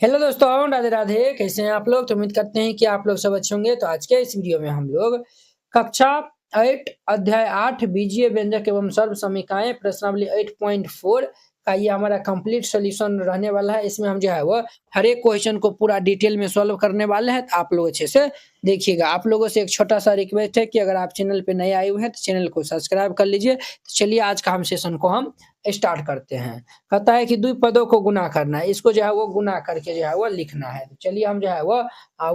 Hello दोस्तों, राधे राधे। कैसे हैं आप लोग? तो उम्मीद करते हैं कि आप लोग सब अच्छे होंगे। तो आज के इस वीडियो में हम लोग कक्षा 8 अध्याय 8 बीजीय व्यंजक एवं सर्व समीकाएं प्रश्नावली 8.4 का ये हमारा कंप्लीट सॉल्यूशन रहने वाला है। इसमें हम जो है वो हर एक क्वेश्चन को पूरा डिटेल में सॉल्व करने वाले हैं। तो आप लोग अच्छे से देखिएगा। आप लोगों से एक छोटा सा रिक्वेस्ट है कि अगर आप चैनल पे नए आए हुए हैं तो चैनल को सब्सक्राइब कर लीजिए। तो चलिए आज का हम सेशन को हम स्टार्ट करते हैं। कहता है कि द्विपदों को गुना करना है, इसको जो है वो गुना करके जो है वो लिखना है। तो चलिए हम जो है वो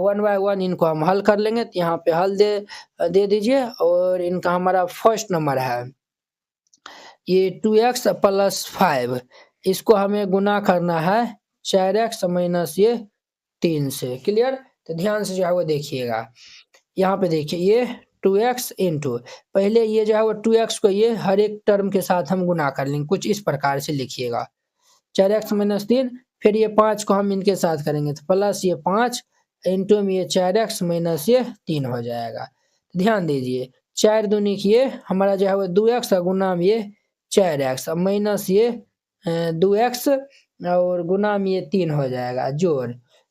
1 बाय 1 इनको हम हल कर लेंगे। तो यहाँ पे हल दे दीजिए और इनका हमारा फर्स्ट नंबर है ये 2x प्लस 5, इसको हमें गुना करना है 4x माइनस ये 3 से। क्लियर? तो ध्यान से जो है वो देखिएगा। यहाँ पे देखिए ये 2x इंटू, पहले ये जो है वो 2x को ये हर एक टर्म के साथ हम गुना कर लेंगे। कुछ इस प्रकार से लिखिएगा 4x माइनस 3, फिर ये 5 को हम इनके साथ करेंगे तो प्लस ये 5 इंटू में ये 4x माइनस ये 3 हो जाएगा। ध्यान दीजिए 4 दूनी की ये हमारा जो है वो 2x गुना में ये 4x माइनस ये 2x और गुना में ये 3 हो जाएगा। जोड़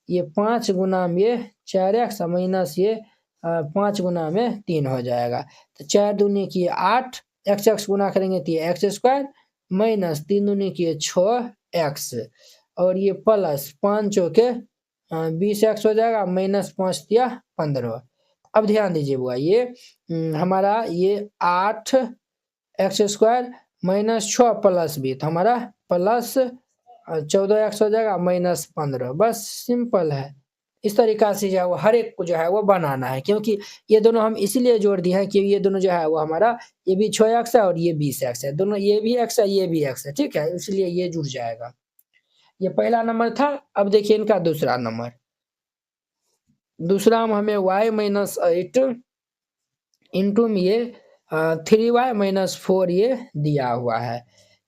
ये 5 गुना में ये 4x माइनस ये 5 गुना में 3 हो जाएगा। तो 4 दूनी की 8, x गुना करेंगे तो ये एक्स स्क्वायर माइनस 3 दूनी की 6x और ये प्लस 5 चौके 20x हो जाएगा माइनस 5 दिया 15। अब ध्यान दीजिए बुआ, ये हमारा ये 8 एक्स स्क्वायर माइनस 6 प्लस 20 तो हमारा प्लस 14x हो जाएगा माइनस 15। बस सिंपल है। इस तरीका से जो है वो हर एक को जो है वो बनाना है, क्योंकि ये दोनों हम इसीलिए जोड़ दिए हैं कि ये दोनों जो है वो हमारा ये भी 6x है और ये 20x है। दोनों ये भी x है ये भी x है, ठीक है, इसलिए ये जुड़ जाएगा। ये पहला नंबर था। अब देखिए इनका दूसरा नंबर। दूसरा में हमें y माइनस 8 इंटू में ये 3y माइनस 4 ये दिया हुआ है।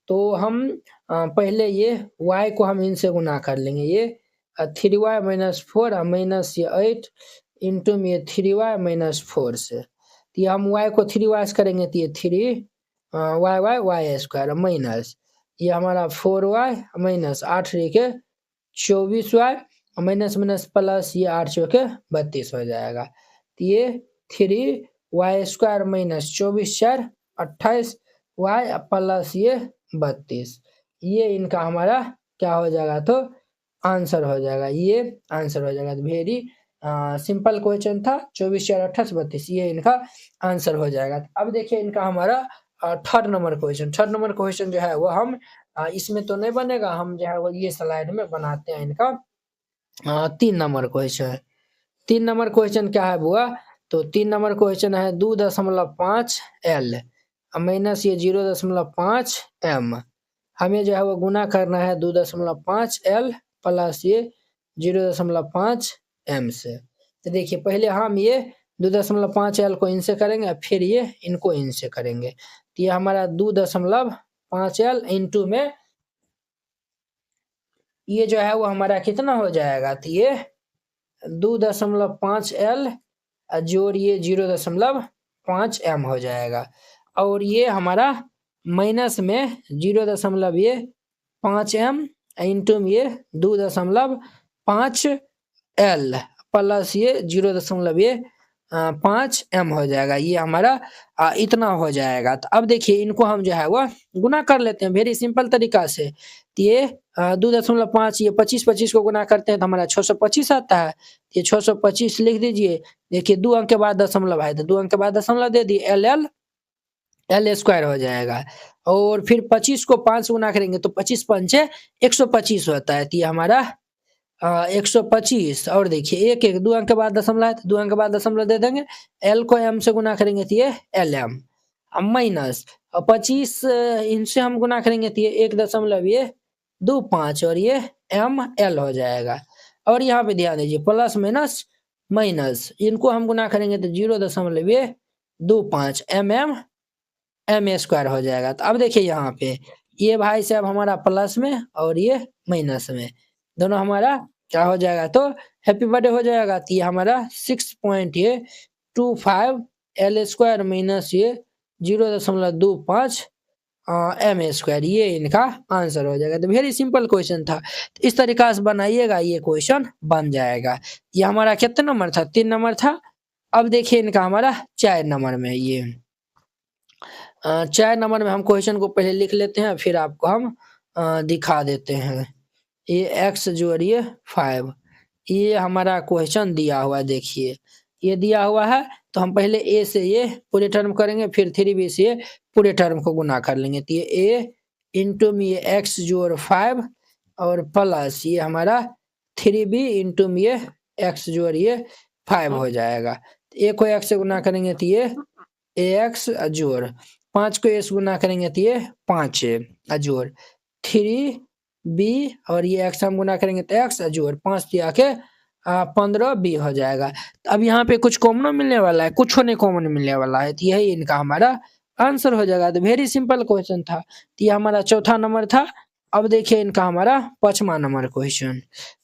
तो हम पहले ये y को हम इनसे गुना कर लेंगे। ये 3y माइनस 4 माइनस ये 8 इंटू में ये 3y माइनस 4 से। तो ये हम y को 3y से करेंगे तो ये 3y स्क्वायर माइनस ये हमारा 4y माइनस 8 के 24y माइनस माइनस प्लस ये 8 चौके 32 हो जाएगा। तो ये 3y square minus 24 4 28 y plus ये 32, ये इनका हमारा क्या हो जाएगा तो आंसर हो जाएगा। ये आंसर हो जाएगा। तो वेरी सिंपल क्वेश्चन था। 24 4 28 32, ये इनका आंसर हो जाएगा। अब देखिए इनका हमारा third number question. Third number question जो है वो हम इसमें तो नहीं बनेगा, हम जो है वो ये स्लाइड में बनाते हैं इनका 3 नंबर क्वेश्चन। 3 नंबर क्वेश्चन क्या है बुआ? तो 3 नंबर क्वेश्चन है 2.5 L माइनस ये 0.5 M। हमें जो है वो गुना करना है 2.5 L प्लस ये 0.5 M से। तो देखिए पहले हम ये 2.5 L को इनसे करेंगे, फिर ये इनको इनसे करेंगे। तो ये हमारा 2.5 L इंटू में ये जो है वो हमारा कितना हो जाएगा? तो ये 2.5 L जोड़ ये 0.5 M हो जाएगा। और ये हमारा माइनस में 0.5 M इंटू में ये 2.5 L प्लस ये 0.5 M हो जाएगा। ये हमारा इतना हो जाएगा। तो अब देखिए इनको हम जो है वो गुना कर लेते हैं वेरी सिंपल तरीका से। तो ये 2.5 ये 25 को गुना करते हैं तो हमारा 625 आता है। ये 625 लिख दीजिए। देखिए 2 अंक के बाद दशमलव है तो 2 अंक के बाद दशमलव दे दिए, एल स्क्वायर हो जाएगा। और फिर 25 को 5 गुना करेंगे तो 25 पंचे 125 होता है। तो ये हमारा 125। और देखिए एक 2 अंक के बाद दशमलव है तो 2 अंक के बाद दशमलव दे देंगे। एल को एम से गुना करेंगे तो ये एल एम माइनस 25 इनसे हम गुना करेंगे तो ये 1.25 और ये एम एल हो जाएगा। और यहाँ पे ध्यान दीजिए प्लस माइनस माइनस इनको हम गुना करेंगे तो 0.25 एम स्क्वायर हो जाएगा। तो अब देखिए यहाँ पे ये भाई साहब हमारा प्लस में और ये माइनस में, दोनों हमारा क्या हो जाएगा तो हैप्पी बर्थडे हो जाएगा। तो ये हमारा 6.25 L स्क्वायर माइनस ये 0.25 एम स्क्वायर, ये इनका आंसर हो जाएगा। तो वेरी सिंपल क्वेश्चन था, तो इस तरीका से बनाइएगा, ये क्वेश्चन बन जाएगा। ये हमारा कितना नंबर था, 3 नंबर था। अब देखिए इनका हमारा 4 नंबर में, ये 4 नंबर में हम क्वेश्चन को पहले लिख लेते हैं, फिर आपको हम दिखा देते हैं। ये एक्स जोड़िए 5, ये हमारा क्वेश्चन दिया हुआ है, देखिए ये दिया हुआ है। तो हम पहले ए से ये पूरे टर्म करेंगे, फिर 3b से ये पूरे टर्म को गुना कर लेंगे। तो ये ए इंटू में ये एक्स जोड़ 5 और प्लस ये हमारा 3b इंटू में ये एक्स जोड़ ये 5 हो जाएगा। तो ए को एक्स से गुना करेंगे तो ये एक्स जोड़ 5 को ए से गुना करेंगे तो ये 5 जोड़ 3b और ये एक्स हम गुना करेंगे तो एक्स जोड़ 5 दिया के 15b हो जाएगा। तो अब यहाँ पे कुछ कॉमन मिलने वाला है, कुछ नहीं कॉमन मिलने वाला है, तो यही इनका हमारा आंसर हो जाएगा। तो वेरी सिंपल क्वेश्चन था। तो ये हमारा चौथा नंबर था। अब देखिए इनका हमारा 5वां नंबर क्वेश्चन।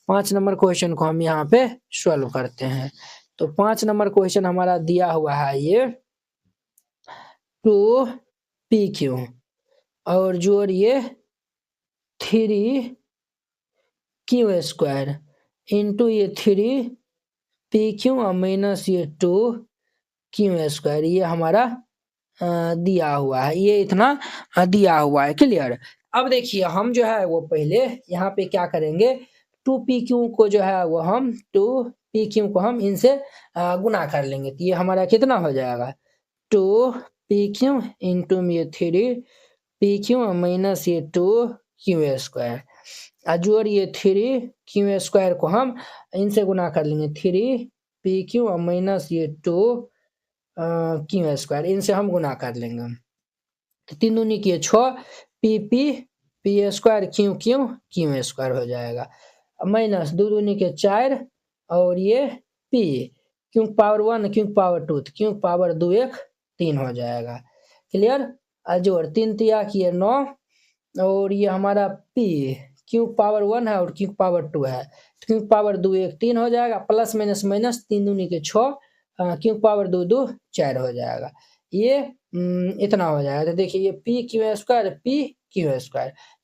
5 नंबर क्वेश्चन को हम यहाँ पे सॉल्व करते हैं। तो 5 नंबर क्वेश्चन हमारा दिया हुआ है ये 2pq और जोड़िए 3q स्क्वायर इंटू ये 3pq और माइनस ये 2q स्क्वायर, ये हमारा दिया हुआ है, ये इतना दिया हुआ है। क्लियर। अब देखिए हम जो है वो पहले यहाँ पे क्या करेंगे, 2pq को जो है वो हम 2pq को हम इनसे गुना कर लेंगे। तो ये हमारा कितना हो जाएगा, 2pq इंटू में 3pq माइनस ये 2q स्क्वायर जोड़ ये 3q स्क्वायर को हम इनसे गुना कर लेंगे, 3pq और माइनस ये 2q स्क्वायर, इनसे हम गुना कर लेंगे। तो 3 दूनी की 6 p स्क्वायर q स्क्वायर हो जाएगा, माइनस 2 दूनी के 4 और ये p q power 1 q power 2 q power 2 1 3 हो जाएगा। क्लियर। जोड़ 3 तिया किए 9 और ये हमारा p q पावर 1 है और q पावर 2 है, q पावर 2 1 3 हो जाएगा, प्लस माइनस माइनस 3 दूनी के 6 q पावर 2 2 4 हो जाएगा। ये इतना हो जाएगा। तो देखिए ये p q स्क्वायर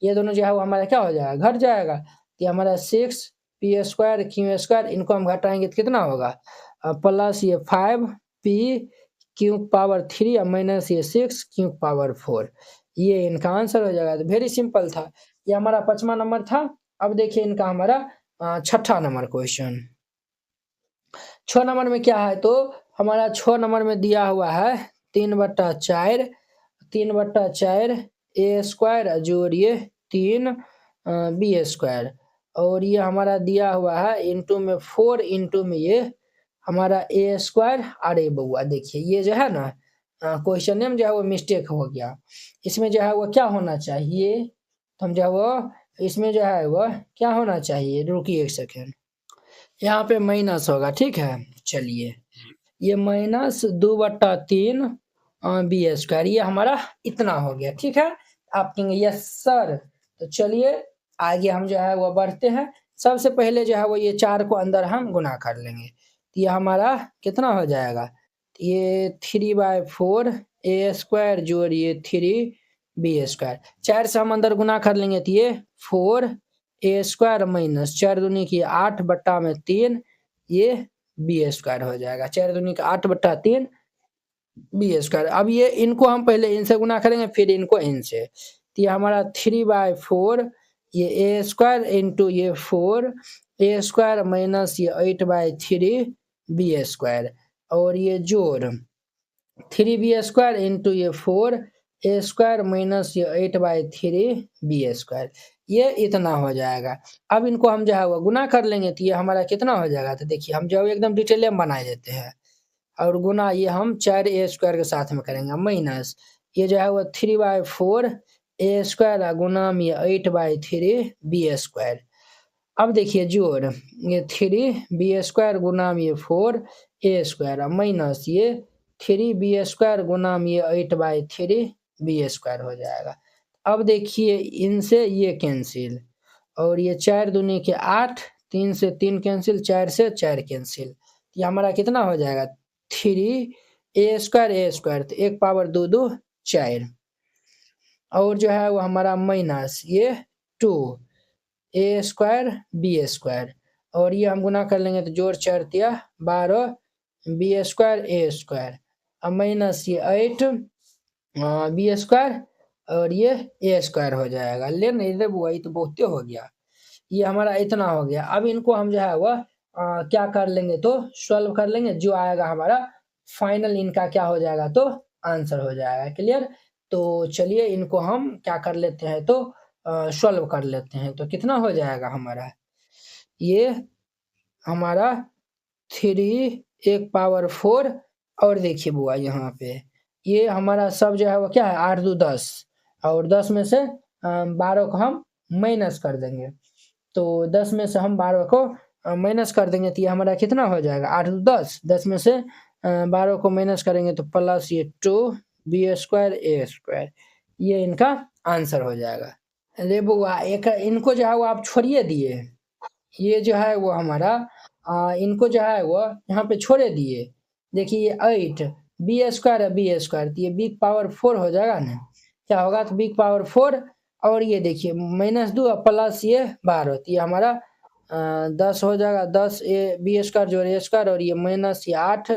ये दोनों जो है वो हमारा क्या हो जाएगा, घट जाएगा। तो हमारा 6 p स्क्वायर q स्क्वायर, इनको हम घटाएंगे तो कितना होगा, प्लस ये 5 p q पावर 3 और माइनस ये 6 q पावर 4, ये इनका आंसर हो जाएगा। तो वेरी सिंपल था। ये हमारा 5वां नंबर था। अब देखिए इनका हमारा 6ठा नंबर क्वेश्चन। 6 नंबर में क्या है, तो हमारा 6 नंबर में दिया हुआ है 3/4 a स्क्वायर जोड़िए 3b स्क्वायर और ये हमारा दिया हुआ है इंटू में 4 इंटू में ये हमारा a स्क्वायर। अरे बउआ देखिए ये जो है ना क्वेश्चन में जो है वो मिस्टेक हो गया, इसमें जो है वो क्या होना चाहिए, तो हम जो है वो इसमें जो है वो क्या होना चाहिए, रुकिए एक सेकेंड, यहाँ पे माइनस होगा। ठीक है, चलिए ये माइनस 2/3 बी स्क्वायर, ये हमारा इतना हो गया। ठीक है, आप कहेंगे यस सर। तो चलिए आगे हम जो है वो बढ़ते हैं। सबसे पहले जो है वो ये 4 को अंदर हम गुना कर लेंगे, तो ये हमारा कितना हो जाएगा, ये 3/4 a स्क्वायर जोड़ ये 3b स्क्वायर, 4 से हम अंदर गुना कर लेंगे तो ये 4 a स्क्वायर माइनस 4 दूनी की 8/3 ये बी स्क्वायर हो जाएगा, 4 दूनी का 8/3 बी स्क्वायर। अब ये इनको हम पहले इनसे गुना करेंगे फिर इनको इनसे, तो ये हमारा 3/4 ये a स्क्वायर इंटू ये 4 a स्क्वायर माइनस ये 8/3 बी स्क्वायर और ये जोड़ 3b स्क्वायर इंटू ये 4 a स्क्वायर माइनस ये 8/3 बी स्क्वायर, ये इतना हो जाएगा। अब इनको हम जो है वो गुना कर लेंगे तो ये हमारा कितना हो जाएगा, तो देखिए हम जो है एकदम डिटेल में बना देते हैं और गुना ये हम 4a स्क्वायर के साथ में करेंगे माइनस ये जो है वो 3/4 a स्क्वायर गुना में 8/3 बी स्क्वायर। अब देखिए जोड़ ये 3b स्क्वायर गुना में 4a स्क्वायर माइनस ये 3b स्क्वायर गुना में 8/3 बी स्क्वायर हो जाएगा। अब देखिए इनसे ये कैंसिल और ये 4 दूनी के 8, 3 से 3 कैंसिल, 4 से 4 कैंसिल, ये हमारा कितना हो जाएगा 3 a स्क्वायर तो 1 पावर 2 2 4 और जो है वो हमारा माइनस ये 2 ए स्क्वायर बी स्क्वायर, और ये हम गुना कर लेंगे तो जोड़ 4 तिया 12 बी स्क्वायर ए स्क्वायर, अब माइनस ये 8 बी स्क्वायर और ये ए स्क्वायर हो जाएगा। ले नहीं रे बुआ, ये तो बहुत हो गया, ये हमारा इतना हो गया। अब इनको हम जो है वह क्या कर लेंगे तो सॉल्व कर लेंगे, जो आएगा हमारा फाइनल इनका क्या हो जाएगा तो आंसर हो जाएगा। क्लियर? तो चलिए इनको हम क्या कर लेते हैं तो सॉल्व कर लेते हैं। तो कितना हो जाएगा हमारा, ये हमारा 3 एक पावर 4, और देखिए बुआ यहाँ पे ये हमारा सब जो है वो क्या है 8 2 10, और 10 में से 12 को हम माइनस कर देंगे। तो 10 में से हम 12 को माइनस कर देंगे तो ये हमारा कितना हो जाएगा 8 2 10, 10 में से 12 को माइनस करेंगे तो प्लस ये 2 बी स्क्वायर ए स्क्वायर, ये इनका आंसर हो जाएगा। अरे बुआ एक इनको जो है वो आप छोड़िए दिए, ये जो है वो हमारा इनको जो है वो यहाँ पे छोड़े दिए। देखिए ये 8 बी स्क्वायर है बी स्क्वायर, तो ये बी पावर 4 हो जाएगा ना, क्या होगा तो बी पावर 4, और ये देखिए -2 प्लस ये 12, तो ये हमारा 10 हो जाएगा, 10 ए बी स्क्वायर जोड़ ए स्क्वायर, और ये माइनस ये 8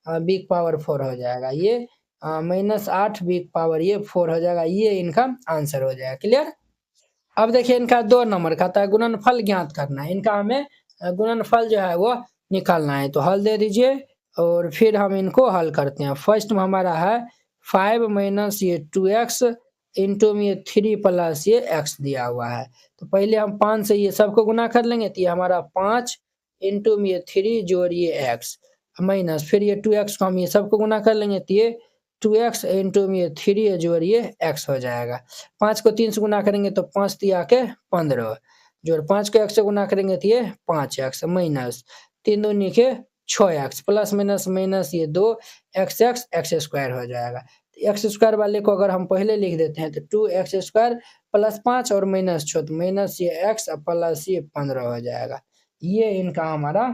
बी पावर 4 हो जाएगा, ये -8 बी पावर ये 4 हो जाएगा, ये इनका आंसर हो जाएगा। क्लियर? अब देखिए इनका 2 नंबर खाता है गुणनफल ज्ञात करना है, इनका हमें गुणनफल जो है वो निकालना है। तो हल दे दीजिए और फिर हम इनको हल करते हैं। फर्स्ट में हमारा है 5 माइनस ये 2x इंटू में ये 3 प्लस ये x दिया हुआ है। तो पहले हम 5 से ये सबको गुना कर लेंगे, तो ये हमारा 5 इंटू में ये 3 जोड़ ये x माइनस फिर ये 2x को हम ये सबको गुना कर लेंगे, तो ये 2x इंटू में ये 3 जोड़ ये x हो जाएगा। 5 को 3 से गुना करेंगे तो 5 तिया के 15, जोड़ 5 को x से गुना करेंगे तो ये 5x माइनस 3 दूनी के 6x प्लस माइनस माइनस ये 2 x स्क्वायर हो जाएगा। तो एक्स स्क्वायर वाले को अगर हम पहले लिख देते हैं तो 2x स्क्वायर प्लस 5 और माइनस 6, तो माइनस ये x प्लस ये 15 हो जाएगा। ये इनका हमारा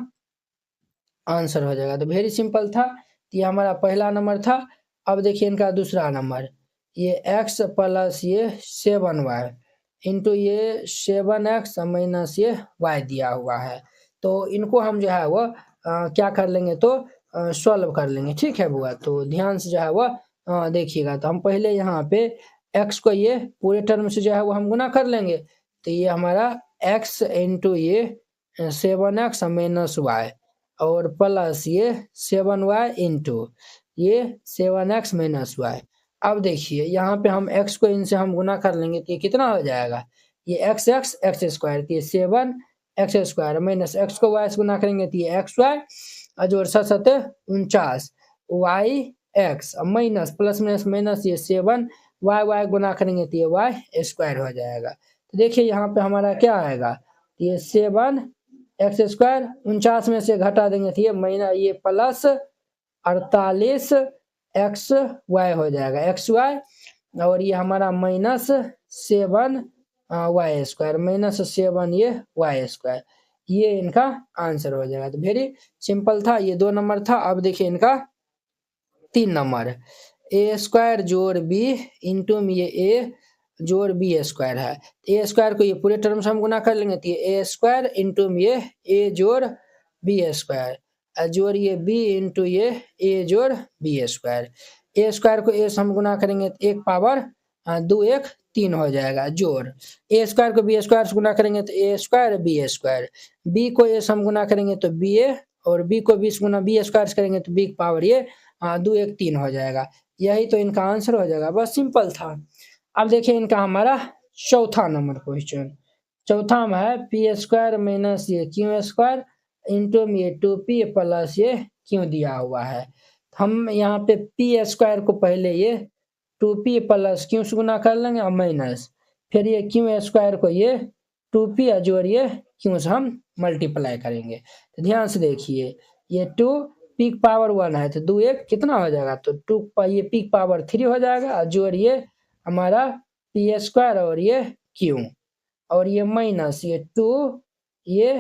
आंसर हो जाएगा। तो वेरी सिंपल था, ये हमारा पहला नंबर था। अब देखिए इनका दूसरा नंबर, ये x प्लस ये 7y इंटू ये 7x माइनस ये y दिया हुआ है। तो इनको हम जो है वो क्या कर लेंगे तो सॉल्व कर लेंगे। ठीक है बुआ, तो ध्यान से जो है वो देखिएगा। तो हम पहले यहाँ पे x को ये पूरे टर्म से जो है वो हम गुना कर लेंगे, तो ये हमारा x इंटू ये 7x माइनस y और प्लस ये 7y इंटू ये 7x माइनस y। अब देखिए यहाँ पे हम x को इनसे हम गुना कर लेंगे तो ये कितना हो जाएगा, ये x स्क्वायर, तो ये 7x स्क्वायर माइनस x को y से गुना करेंगे तो ये xy और जोड़ 7 49 yx minus plus minus minus ये 7y गुना करेंगे तो ये y स्क्वायर हो जाएगा। तो देखिए यहाँ पे हमारा क्या आएगा, ये 7x स्क्वायर 49 में से घटा देंगे तो ये महीना ये प्लस 48 xy हो जाएगा xy, और ये हमारा माइनस 7 y स्क्वायर माइनस 7 ये y स्क्वायर, ये इनका आंसर हो जाएगा। तो वेरी सिंपल था, ये 2 नंबर था। अब देखिए इनका 3 नंबर, ए स्क्वायर जोड़ बी इंटू में ये ए जोड़ बी स्क्वायर है। ए स्क्वायर को ये पूरे टर्म से हम गुना कर लेंगे तो ये ए स्क्वायर इंटू में ये ए जोड़ बी स्क्वायर जोड़ ये बी इंटू ये ए जोड़ बी स्क्वायर। ए स्क्वायर को ए से हम गुना करेंगे तो 1 पावर 2 1 3 हो जाएगा, जोड़ ए स्क्वायर को बी स्क्वायर से गुना करेंगे तो ए स्क्वायर बी स्क्वायर, बी को ए से हम गुना करेंगे तो बी ए, और बी को 20 गुना बी स्क्वायर से करेंगे तो बी की पावर ये 2 1 3 हो जाएगा। यही तो इनका आंसर हो जाएगा, बस सिंपल था। अब देखिए इनका हमारा चौथा नंबर क्वेश्चन, चौथा में है पी स्क्वायर माइनस ये क्यू स्क्वायर इंटू में ये 2p प्लस ये क्यू दिया हुआ है। हम यहाँ पे पी स्क्वायर को पहले ये 2p प्लस क्यू से गुना कर लेंगे और माइनस फिर ये क्यू स्क्वायर को ये 2p जोड़ ये क्यू से हम मल्टीप्लाई करेंगे। तो ध्यान से देखिए ये 2 पीक पावर 1 है तो 2 1 कितना हो जाएगा, तो 2 ये पीक पावर 3 हो जाएगा, जोड़ ये हमारा पी स्क्वायर और ये क्यू, और ये माइनस ये 2 ये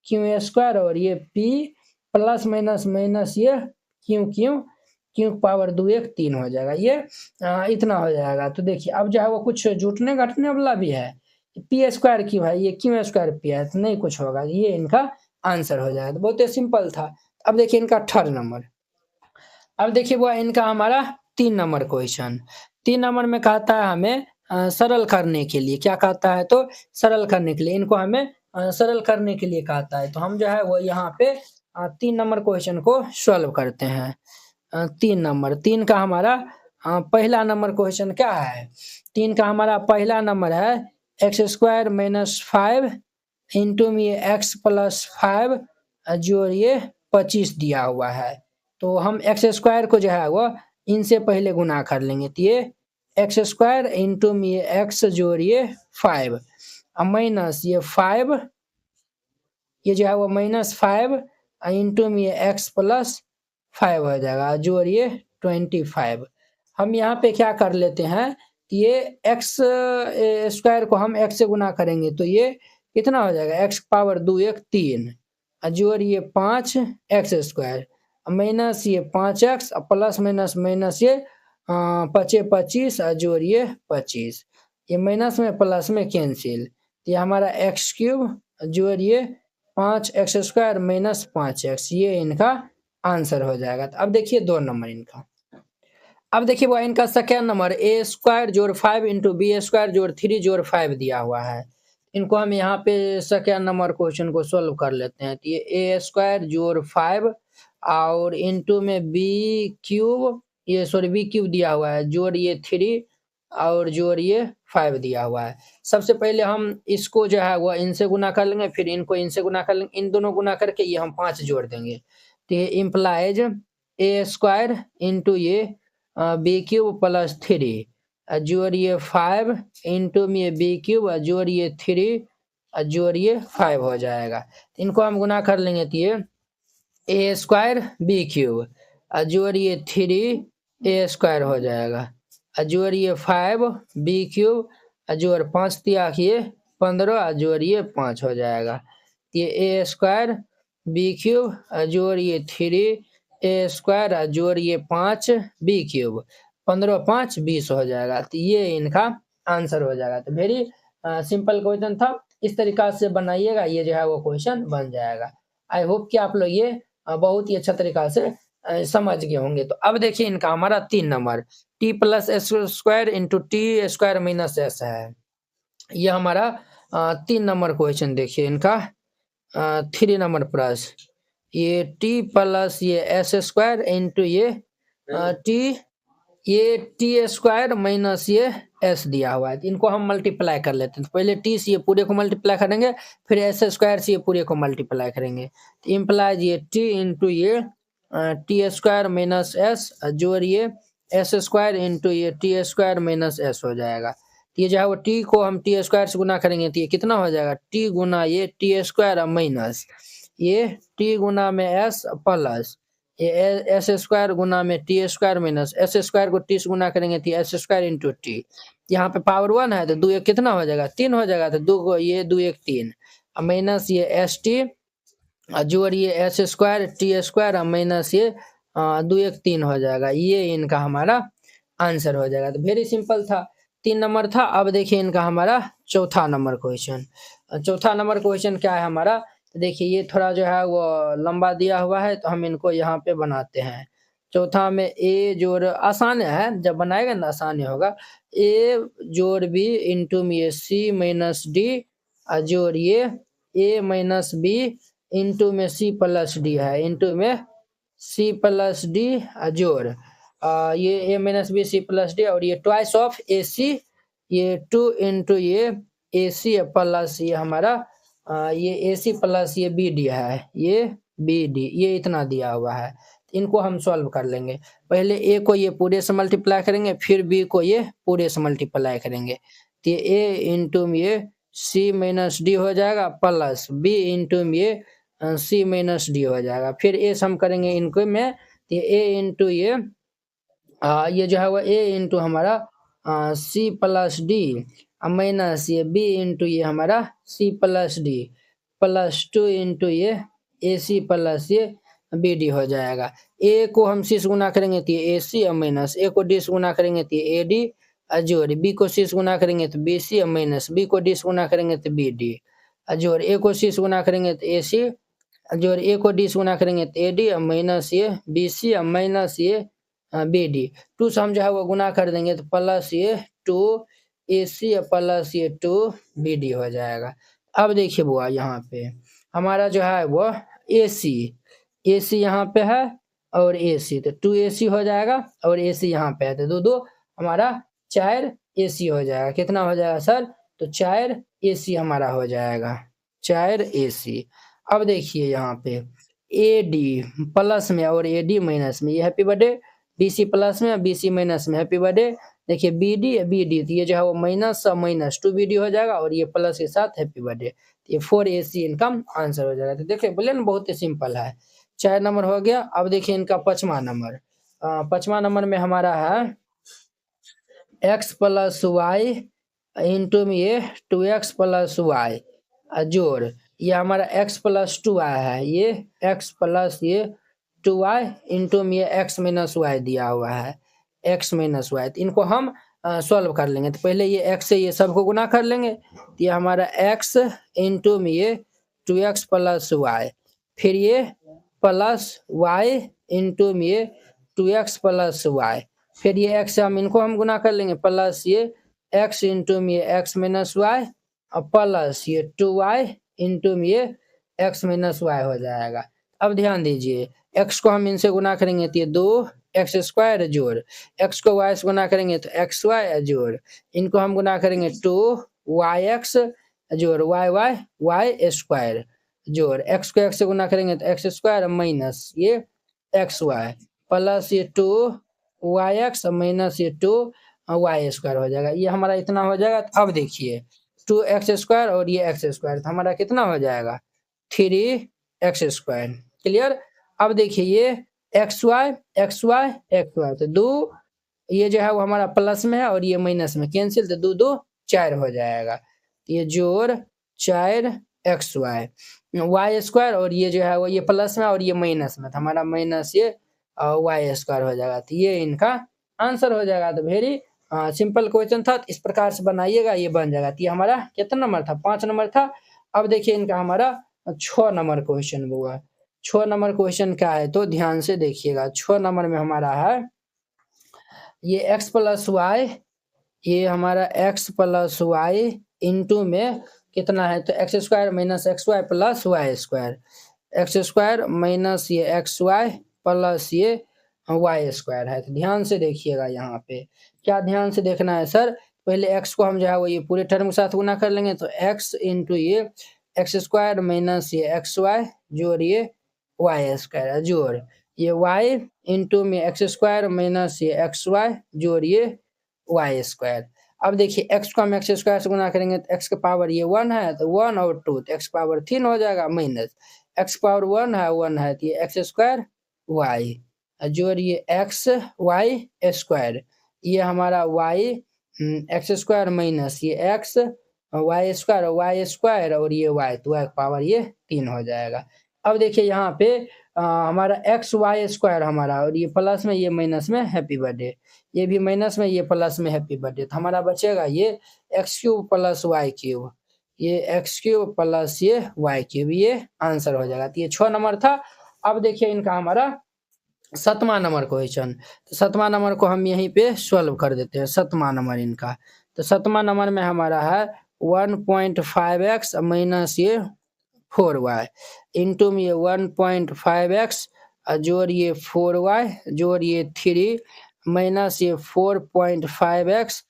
क्यू स्क्वायर और ये p प्लस माइनस माइनस ये क्यू क्यू क्यू पावर 2 1 3 हो जाएगा। ये इतना हो जाएगा। तो देखिए अब जो है वो कुछ जुटने घटने वाला भी है, पी स्क्वायर क्यू है, ये क्यू स्क्वायर पी है, तो नहीं कुछ होगा, ये इनका आंसर हो जाएगा। तो बहुत ही सिंपल था। अब देखिए इनका थर्ड नंबर। अब देखिए वो इनका हमारा 3 नंबर क्वेश्चन। 3 नंबर में कहता है हमें सरल करने के लिए, क्या कहता है, तो सरल करने के लिए, इनको हमें सरल करने के लिए कहता है। तो हम जो है वो यहाँ पे 3 नंबर क्वेश्चन को सॉल्व करते हैं। 3 नंबर, 3 का हमारा पहला नंबर क्वेश्चन क्या है? 3 का हमारा पहला नंबर है एक्स स्क्वायर माइनस 5 इंटू में एक्स प्लस 5 जोड़िए 25 दिया हुआ है। तो हम एक्स स्क्वायर को जो है वो इनसे पहले गुना कर लेंगे। तो ये एक्स स्क्वायर इंटू में एक्स जोड़िए 5 माइनस ये 5, ये जो है वो माइनस 5 इंटू में एक्स प्लस 5 हो जाएगा, जोड़िए 25। हम यहाँ पे क्या कर लेते हैं, ये एक्स स्क्वायर को हम एक्स से गुना करेंगे तो ये कितना हो जाएगा, एक्स पावर 2 1 3 जोड़िए 5 एक्स स्क्वायर माइनस ये 5x प्लस माइनस माइनस ये 25 जोड़िए 25, ये माइनस में प्लस में कैंसिल, ये हमारा एक्स क्यूब जोड़िए 5x स्क्वायर माइनस 5x, ये इनका आंसर हो जाएगा। तो अब देखिए 2 नंबर इनका। अब देखिए वो इनका सेकेंड नंबर ए स्क्वायर जोड़ 5 इंटू बी स्क्वायर जोड़ 3 जोड़ 5 दिया हुआ है। इनको हम यहाँ पे सेकेंड नंबर क्वेश्चन को सोल्व कर लेते हैं। तो ये ए स्क्वायर जोड़ 5 और इंटू में बी क्यूब, ये सॉरी बी क्यूब दिया हुआ है, जोड़ ये 3 और जोड़ ये 5 दिया हुआ है। सबसे पहले हम इसको जो है वो इनसे गुना कर लेंगे, फिर इनको इनसे गुना कर लेंगे, इन दोनों गुना करके ये हम 5 जोड़ देंगे। तो ये इम्प्लाइज ए स्क्वायर इंटू ये बी क्यूब प्लस 3 जोड़िए 5 इंटू में बी क्यूब जोड़िए 3 जोड़िए 5 हो जाएगा। इनको हम गुना कर लेंगे तो ये ए स्क्वायर बी क्यूब जोड़िए 3 ए स्क्वायर हो जाएगा, जोड़िए 5 बी क्यूब जोड़ 5 दिया ये 15 जोड़िए 5 हो जाएगा। ये ए स्क्वायर बी क्यूब जोड़िए 3 ए स्क्वायर जोड़िए 5 बी क्यूब 15 5 20 हो जाएगा। तो ये इनका आंसर हो जाएगा। तो वेरी सिंपल क्वेश्चन था, इस तरीका से बनाइएगा, ये जो है वो क्वेश्चन बन जाएगा। आई होप कि आप लोग ये बहुत ही अच्छा तरीका से समझ गए होंगे। तो अब देखिए इनका हमारा 3 number T plus S square into T square minus S है। ये हमारा 3 नंबर क्वेश्चन देखिए इनका 3 नंबर प्लस ये टी प्लस ये एस स्क्वायर इंटू ये टी, ये टी स्क्वायर माइनस ये एस दिया हुआ है। इनको हम मल्टीप्लाई कर लेते हैं। तो पहले टी से ये पूरे को मल्टीप्लाई करेंगे, फिर एस स्क्वायर से ये पूरे को मल्टीप्लाई करेंगे। तो इम्प्लाइज ये टी इंटू ये टी स्क्वायर माइनस एस जोड़िए एस स्क्वायर इंटू ये टी स्क्वायर माइनस एस हो जाएगा। तो ये जो है वो टी को हम टी स्क्वायर से गुना करेंगे तो ये कितना हो जाएगा, टी गुना ये टी स्क्वायर माइनस ये टी गुना में एस प्लस ये एस स्क्वायर गुना में T square minus S square को टी से गुना करेंगे तो एस स्क्वायर इंटू टी, यहाँ पे पावर 1 है तो 2 1 कितना हो जाएगा, 3 हो जाएगा। तो 2 को ये 2 1 3 माइनस ये एस टी जोड़िए S square T square minus ये 2 1 3 हो जाएगा। ये इनका हमारा आंसर हो जाएगा। तो वेरी सिंपल था, 3 नंबर था। अब देखिए इनका हमारा चौथा नंबर क्वेश्चन। चौथा नंबर क्वेश्चन क्या है हमारा, तो देखिए ये थोड़ा जो है वो लंबा दिया हुआ है तो हम इनको यहाँ पे बनाते हैं। चौथा में ए जोड़ आसान है, जब बनाएगा ना आसान होगा। ए जोड़ बी इंटू में ये सी माइनस डी जोड़िए ए माइनस बी इंटू में सी प्लस डी है, इंटू में सी प्लस डी जोड़ ये A minus B C plus D और ये ट्वाइस ऑफ ए सी, ये 2 इंटू ये ए सी प्लस ये हमारा ये ए सी प्लस ये बी डी है, ये बी डी, ये इतना दिया हुआ है। इनको हम सॉल्व कर लेंगे। पहले ए को ये पूरे से मल्टीप्लाई करेंगे, फिर बी को ये पूरे से मल्टीप्लाई करेंगे। तो ये ए इंटू में ये सी माइनस डी हो जाएगा प्लस बी इंटू में ये सी माइनस डी हो जाएगा। फिर ए सम करेंगे इनको में, तो ए इंटू ये जो है वो ए इंटू हमारा सी प्लस डी माइनस ये बी इंटू ये हमारा C plus D plus 2 into ये ए सी प्लस ये बी डी हो जाएगा। ए को हम सी से गुना करेंगे तो ये ए सी और माइनस, ए को डी से गुना करेंगे तो ये ए डी जोड़, बी को सी से गुना करेंगे तो बी सी और माइनस, बी को डी से गुना करेंगे तो बी डी जोड़, ए को सी से गुना करेंगे तो ए सी जोड़, ए को डी से गुना करेंगे तो ए डी और माइनस ये बी सी और माइनस ये बी डी। टू से हम जो है वो गुना कर देंगे तो प्लस ये टू ए सी प्लस ये टू बी डी हो जाएगा। अब देखिए बुआ यहाँ पे हमारा जो है वो ए सी यहाँ पे है और ए सी, तो टू ए सी हो जाएगा और ए सी यहाँ पे है, तो दो दो हमारा 4 ए सी हो जाएगा। कितना हो जाएगा सर? तो 4 ए सी हमारा हो जाएगा, 4 ए सी। अब देखिए यहाँ पे ए डी प्लस में और ए डी माइनस में, ये happy birthday, B C plus में बी सी माइनस में हैप्पी बर्थडे। देखिए बी डी तो ये जो है वो माइनस माइनस 2 बी डी हो जाएगा और ये प्लस के साथ हैप्पी बर्थडे, ये 4 ए सी इनका आंसर हो जाएगा। तो देखिए बोले ना बहुत ही सिंपल है। 4 नंबर हो गया। अब देखिए इनका 5वां नंबर, 5वां नंबर में हमारा है x प्लस वाई इंटू में ये 2x प्लस वाई जोड़, ये हमारा x प्लस 2 आया है, ये x प्लस ये 2y इंटू में ये x माइनस वाई दिया हुआ है, x माइनस वाई। तो इनको हम सॉल्व कर लेंगे। तो पहले ये x से ये सबको गुना कर लेंगे, तो ये हमारा x इंटू में ये 2x प्लस वाई, फिर ये प्लस y इंटू में ये 2x प्लस वाई, फिर ये x से हम इनको हम गुना कर लेंगे, प्लस ये x इंटू में ये x माइनस वाई और प्लस ये 2y इंटू में ये x माइनस वाई हो जाएगा। अब ध्यान दीजिए x को हम इनसे गुना करेंगे तो ये 2x स्क्वायर जोड़, x को y से गुना करेंगे तो xy जोड़, इनको हम गुना करेंगे 2yx जोड़ y स्क्वायर जोड़, x को x से गुना करेंगे तो x स्क्वायर माइनस ये xy प्लस ये 2yx माइनस ये 2y स्क्वायर हो जाएगा। ये हमारा इतना हो जाएगा। तो अब देखिए 2x स्क्वायर और ये x स्क्वायर, तो हमारा कितना हो जाएगा 3x स्क्वायर। क्लियर। अब देखिए ये xy तो दो ये जो है वो हमारा प्लस में है और ये माइनस में, कैंसिल, तो 2 2 4 हो जाएगा। ये जोड़ 4xy y स्क्वायर और ये जो है वो ये प्लस में और ये माइनस में, तो हमारा माइनस ये y स्क्वायर हो जाएगा। तो ये इनका आंसर हो जाएगा। तो वेरी सिंपल क्वेश्चन था, इस प्रकार से बनाइएगा, ये बन जाएगा। तो ये हमारा कितना नंबर था? 5 नंबर था। अब देखिए इनका हमारा 6 नंबर क्वेश्चन हुआ। 6 नंबर क्वेश्चन क्या है तो ध्यान से देखिएगा। 6 नंबर में हमारा है ये x प्लस वाई, ये हमारा x प्लस वाई इंटू में कितना है तो X square minus X Y plus Y square, X square minus ये एक्स वाई प्लस ये वाई स्क्वायर है। तो ध्यान से देखिएगा यहाँ पे क्या ध्यान से देखना है सर, पहले x को हम जो है वो ये पूरे टर्म के साथ गुना कर लेंगे, तो x इंटू ये एक्स स्क्वायर माइनस ये एक्स वाई जोड़ ये वाई स्क्वायर जोड़ ये y इंटू में एक्स स्क्वायर माइनस ये एक्स वाई जोड़ ये वाई स्क्वायर। अब देखिए x को हम एक्स स्क्वायर से गुना करेंगे तो x का पावर ये 1 है तो 1 और 2 तो x पावर 3 हो जाएगा, माइनस x पावर 1 है तो ये एक्स स्क्वायर y जोड़ ये एक्स वाई स्क्वायर, ये हमारा y एक्स स्क्वायर माइनस ये एक्स वाई स्क्वायर और ये y, तो y पावर ये 3 हो जाएगा। अब देखिए यहाँ पे हमारा एक्स वाई स्क्वायर हमारा और ये प्लस में ये माइनस में हैप्पी बर्थडे, ये भी माइनस में ये प्लस में हैप्पी बर्थडे, तो हमारा बचेगा ये X cube plus Y cube, ये एक्स क्यूब प्लस ये वाई क्यूब, ये आंसर हो जाएगा। तो ये 6 नंबर था। अब देखिए इनका हमारा 7वां नंबर क्वेश्चन, तो 7वां नंबर को हम यहीं पे सॉल्व कर देते हैं। 7वां नंबर इनका, तो 7वां नंबर में हमारा है 1.5x माइनस ये 4y इंटू में ये 1.5x जोड़ ये 4y जोड़ ये 3 माइनस ये 4.5x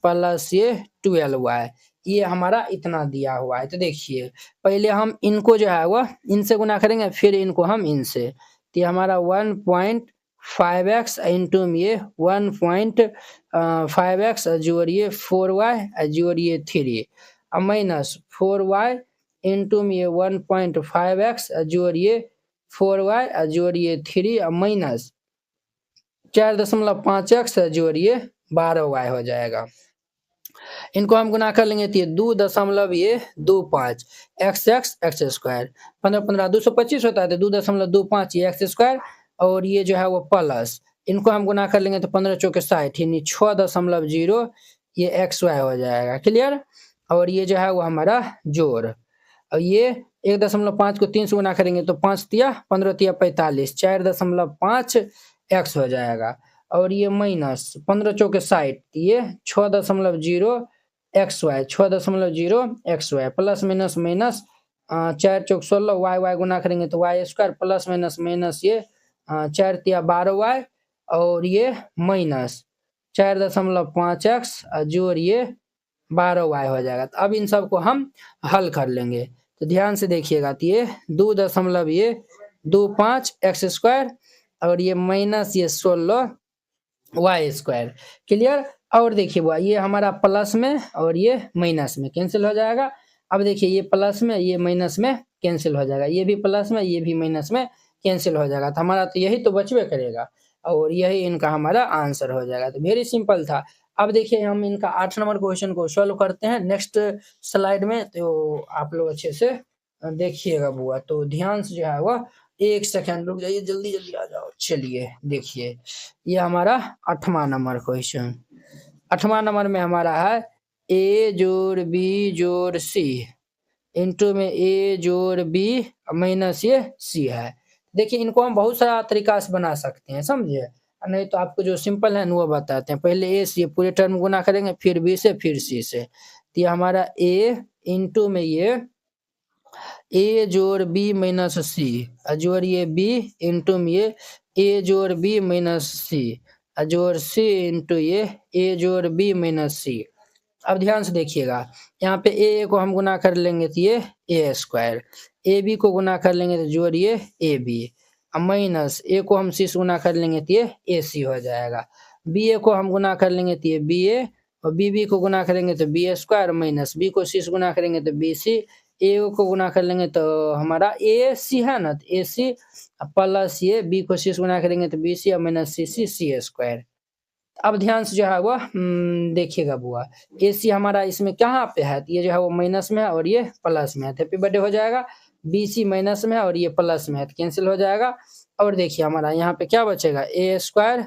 प्लस ये 12y, ये हमारा इतना दिया हुआ है। तो देखिए पहले हम इनको जो है वह इनसे गुना करेंगे, फिर इनको हम इनसे, तो ये हमारा 1.5x इंटू में ये 1.5x जोड़ ये 4y जोड़ ये 3 माइनस 4y इंटू में ये 1.5x जोड़ ये 4y जोड़ ये 3 माइनस 4.5x जोड़ ये 12y हो जाएगा। इनको हम गुना कर लेंगे तो ये 2.25 एक्स एक्स स्क्वायर 15 225 होता है तो 2.25 ये एक्स स्क्वायर और ये जो है वो प्लस इनको हम गुना कर लेंगे तो 15 चौके 60 यानी 6.0 ये एक्स वाई हो जाएगा। क्लियर। और ये जो है वो हमारा जोड़ और ये 1.5 को 3 से गुना करेंगे तो 5 तिया 15 तिया 45 4.5 एक्स हो जाएगा। और ये माइनस 15 चौके 60 ये 6.0 X Y 6.0 X Y plus minus minus 4 चौक 16 वाई वाई गुना करेंगे तो Y square plus minus minus ये 4 तिया 12 वाई और ये माइनस 4.5 एक्स जोड़ ये 12 वाई हो जाएगा। तो अब इन सब को हम हल कर लेंगे तो ध्यान से देखिएगा तो ये 2.25 एक्स स्क्वायर और ये माइनस ये 16 वाई स्क्वायर। क्लियर। और देखिए वो ये हमारा प्लस में और ये माइनस में कैंसिल हो जाएगा। अब देखिए ये प्लस में ये माइनस में कैंसिल हो जाएगा ये भी प्लस में ये भी माइनस में कैंसिल हो जाएगा तो हमारा तो यही तो बचवे करेगा और यही इनका हमारा आंसर हो जाएगा। तो वेरी सिंपल था। अब देखिए हम इनका 8 नंबर क्वेश्चन को सॉल्व करते हैं नेक्स्ट स्लाइड में तो आप लोग अच्छे से देखिएगा बुआ। तो ध्यान से जो है वह 1 सेकंड रुक जाइए जल्दी जल्दी आ जाओ। चलिए देखिए ये हमारा 8वां नंबर क्वेश्चन 8वां नंबर में हमारा है a जोड़ b जोड़ c इंटू में a जोड़ b माइनस ये c है। देखिए इनको हम बहुत सारा तरीका से बना सकते हैं समझे नहीं तो आपको जो सिंपल है वो बताते हैं। पहले a से पूरे टर्म गुना करेंगे फिर b से फिर c से तो ये हमारा a इंटू में ये a जोड़ b माइनस c जोड़ ये b इंटू में ये a जोड़ b माइनस c जोड़ c इंटू ये a जोड़ b माइनस c। अब ध्यान से देखिएगा यहाँ पे a को हम गुना कर लेंगे तो ये a स्क्वायर ए बी को गुना कर लेंगे तो जोड़िए ए बी माइनस ए को हम सी से गुना कर लेंगे तो ये ए सी हो जाएगा। बी ए को हम गुना कर लेंगे तो ये बी ए और बी बी को गुना करेंगे तो बी स्क्वायर माइनस बी को सी से गुना करेंगे तो बी सी ए को गुना कर लेंगे तो हमारा ए सी है ना तो ए सी प्लस ये बी को सी से गुना करेंगे तो बी सी माइनस सी सी सी स्क्वायर। अब ध्यान से जो है वो देखिएगा बुआ ए सी हमारा इसमें कहाँ पे है तो ये जो है वो माइनस में है और ये प्लस में है। हैप्पी बर्थडे हो जाएगा। बी सी माइनस में है और ये प्लस में है तो कैंसिल हो जाएगा। और देखिए हमारा यहाँ पे क्या बचेगा ए स्क्वायर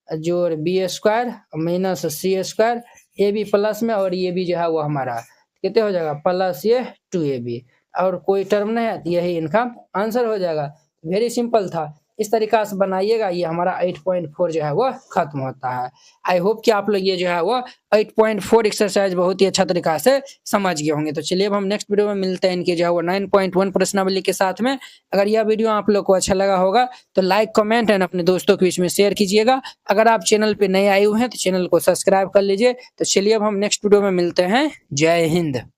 जोड़ B square minus C square A B plus में और ये भी जो है वो हमारा कितने हो जाएगा प्लस ये 2ab और कोई टर्म नहीं है तो यही इनका आंसर हो जाएगा। वेरी सिंपल था। इस तरीका से बनाइएगा ये हमारा 8.4 जो है वो खत्म होता है। आई होप कि आप लोग ये जो है वो 8.4 एक्सरसाइज बहुत ही अच्छा तरीका से समझ गए होंगे। तो चलिए अब हम नेक्स्ट वीडियो में मिलते हैं इनके जो है वो 9.1 प्रश्नावली के साथ में। अगर यह वीडियो आप लोग को अच्छा लगा होगा तो लाइक कमेंट एंड अपने दोस्तों के बीच में शेयर कीजिएगा। अगर आप चैनल पे नए आए हुए हैं तो चैनल को सब्सक्राइब कर लीजिए। तो चलिए अब हम नेक्स्ट वीडियो में मिलते हैं। जय हिंद।